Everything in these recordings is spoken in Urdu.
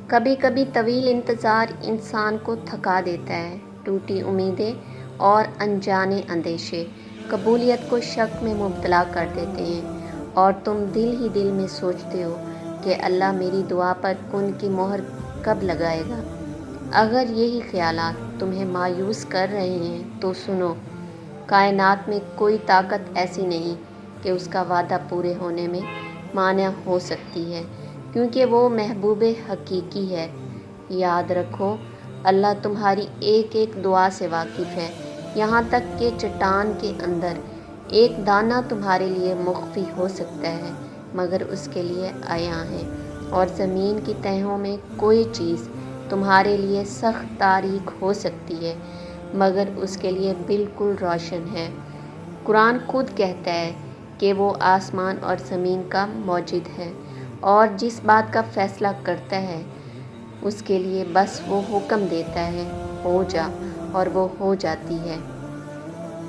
کبھی کبھی طویل انتظار انسان کو تھکا دیتا ہے، ٹوٹی امیدیں اور انجانے اندیشے قبولیت کو شک میں مبتلا کر دیتے ہیں، اور تم دل ہی دل میں سوچتے ہو کہ اللہ میری دعا پر کن کی مہر کب لگائے گا۔ اگر یہی خیالات تمہیں مایوس کر رہے ہیں تو سنو، کائنات میں کوئی طاقت ایسی نہیں کہ اس کا وعدہ پورے ہونے میں مانع ہو سکتی ہے، کیونکہ وہ محبوب حقیقی ہے۔ یاد رکھو، اللہ تمہاری ایک ایک دعا سے واقف ہے، یہاں تک کہ چٹان کے اندر ایک دانہ تمہارے لیے مخفی ہو سکتا ہے مگر اس کے لیے عیاں ہے، اور زمین کی تہوں میں کوئی چیز تمہارے لیے سخت تاریک ہو سکتی ہے مگر اس کے لیے بالکل روشن ہے۔ قرآن خود کہتا ہے کہ وہ آسمان اور زمین کا موجد ہے، اور جس بات کا فیصلہ کرتا ہے اس کے لیے بس وہ حکم دیتا ہے، ہو جا، اور وہ ہو جاتی ہے۔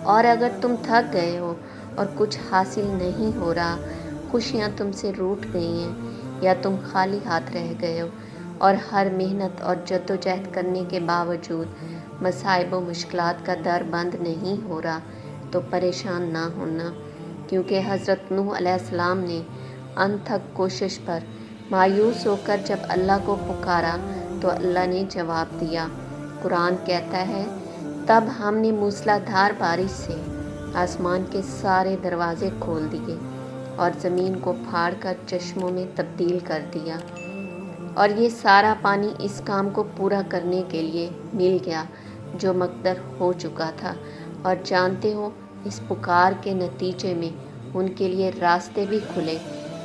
اور اگر تم تھک گئے ہو اور کچھ حاصل نہیں ہو رہا، خوشیاں تم سے روٹھ گئی ہیں، یا تم خالی ہاتھ رہ گئے ہو اور ہر محنت اور جدوجہد کرنے کے باوجود مصائب و مشکلات کا در بند نہیں ہو رہا، تو پریشان نہ ہونا، کیونکہ حضرت نوح علیہ السلام نے انتھک کوشش پر مایوس ہو کر جب اللہ کو پکارا تو اللہ نے جواب دیا۔ قرآن کہتا ہے، تب ہم نے موسلا دھار بارش سے آسمان کے سارے دروازے کھول دیے اور زمین کو پھاڑ کر چشموں میں تبدیل کر دیا، اور یہ سارا پانی اس کام کو پورا کرنے کے لیے مل گیا جو مقدر ہو چکا تھا۔ اور جانتے ہو، اس پکار کے نتیجے میں ان کے لیے راستے بھی کھلے،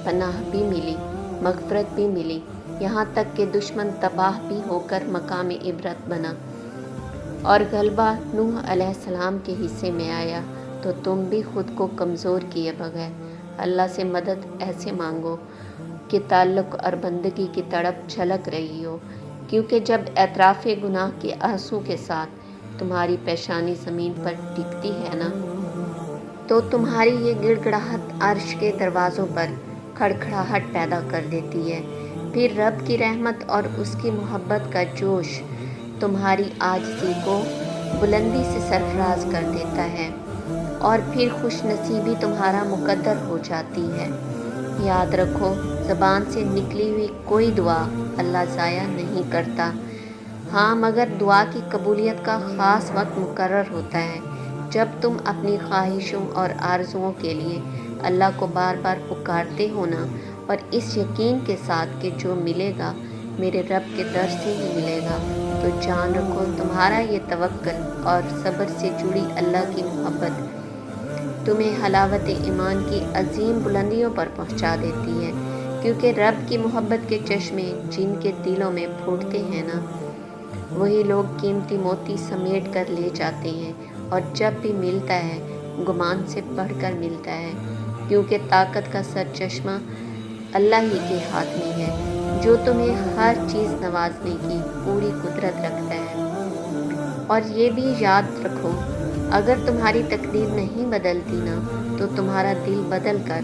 پناہ بھی ملی، مغفرت بھی ملی، یہاں تک کہ دشمن تباہ بھی ہو کر مقام عبرت بنا۔ اور غلبہ نوح علیہ السلام کے حصے میں آیا تو تم بھی خود کو کمزور کیے بغیر اللہ سے مدد ایسے مانگو کہ تعلق اور بندگی کی تڑپ چھلک رہی ہو، کیونکہ جب اعتراف گناہ کے آنسو کے ساتھ تمہاری پیشانی زمین پر ٹکتی ہے نا، تو تمہاری یہ گڑ گڑاہٹ عرش کے دروازوں پر کھڑکھڑاہٹ پیدا کر دیتی ہے۔ پھر رب کی رحمت اور اس کی محبت کا جوش تمہاری عاجزی کو بلندی سے سرفراز کر دیتا ہے، اور پھر خوش نصیبی تمہارا مقدر ہو جاتی ہے۔ یاد رکھو، زبان سے نکلی ہوئی کوئی دعا اللہ ضائع نہیں کرتا، ہاں مگر دعا کی قبولیت کا خاص وقت مقرر ہوتا ہے، جب تم اپنی خواہشوں اور آرزوؤں کے لیے اللہ کو بار بار پکارتے ہو نا، اور اس یقین کے ساتھ کہ جو ملے گا میرے رب کے در سے ہی ملے گا، تو جان رکھو تمہارا یہ توکل اور صبر سے جڑی اللہ کی محبت تمہیں حلاوت ایمان کی عظیم بلندیوں پر پہنچا دیتی ہے، کیونکہ رب کی محبت کے چشمے جن کے دلوں میں پھوٹتے ہیں نا، وہی لوگ قیمتی موتی سمیٹ کر لے جاتے ہیں، اور جب بھی ملتا ہے گمان سے بڑھ کر ملتا ہے، کیونکہ طاقت کا سرچشمہ اللہ ہی کے ہاتھ میں ہے، جو تمہیں ہر چیز نوازنے کی پوری قدرت رکھتا ہے۔ اور یہ بھی یاد رکھو، اگر تمہاری تقدیر نہیں بدلتی نا، تو تمہارا دل بدل کر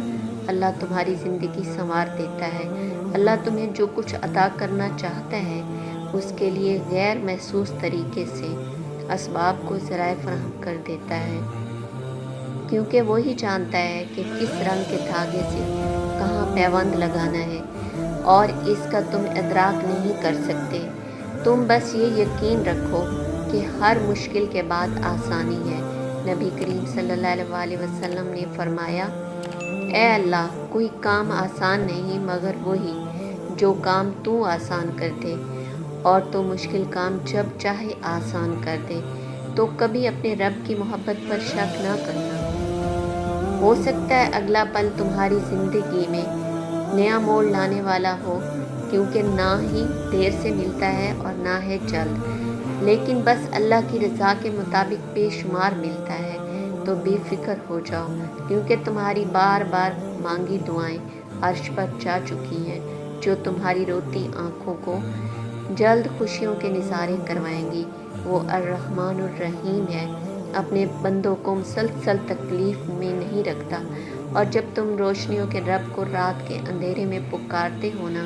اللہ تمہاری زندگی سنوار دیتا ہے۔ اللہ تمہیں جو کچھ عطا کرنا چاہتا ہے اس کے لیے غیر محسوس طریقے سے اسباب کو ذرائع فراہم کر دیتا ہے، کیونکہ وہی جانتا ہے کہ کس رنگ کے دھاگے سے کہاں پیوند لگانا ہے، اور اس کا تم ادراک نہیں کر سکتے۔ تم بس یہ یقین رکھو کہ ہر مشکل کے بعد آسانی ہے۔ نبی کریم صلی اللہ علیہ وسلم نے فرمایا، اے اللہ، کوئی کام آسان نہیں مگر وہی جو کام تو آسان کر دے، اور تو مشکل کام جب چاہے آسان کر دے، تو کبھی اپنے رب کی محبت پر شک نہ کرنا۔ ہو سکتا ہے اگلا پل تمہاری زندگی میں نیا موڑ لانے والا ہو، کیونکہ نہ ہی دیر سے ملتا ہے اور نہ ہے جلد، لیکن بس اللہ کی رضا کے مطابق بے شمار ملتا ہے۔ تو بے فکر ہو جاؤ، کیونکہ تمہاری بار بار مانگی دعائیں عرش پر جا چکی ہیں، جو تمہاری روتی آنکھوں کو جلد خوشیوں کے نظارے کروائیں گی۔ وہ الرحمن الرحیم ہے، اپنے بندوں کو مسلسل تکلیف میں نہیں رکھتا، اور جب تم روشنیوں کے رب کو رات کے اندھیرے میں پکارتے ہو نا،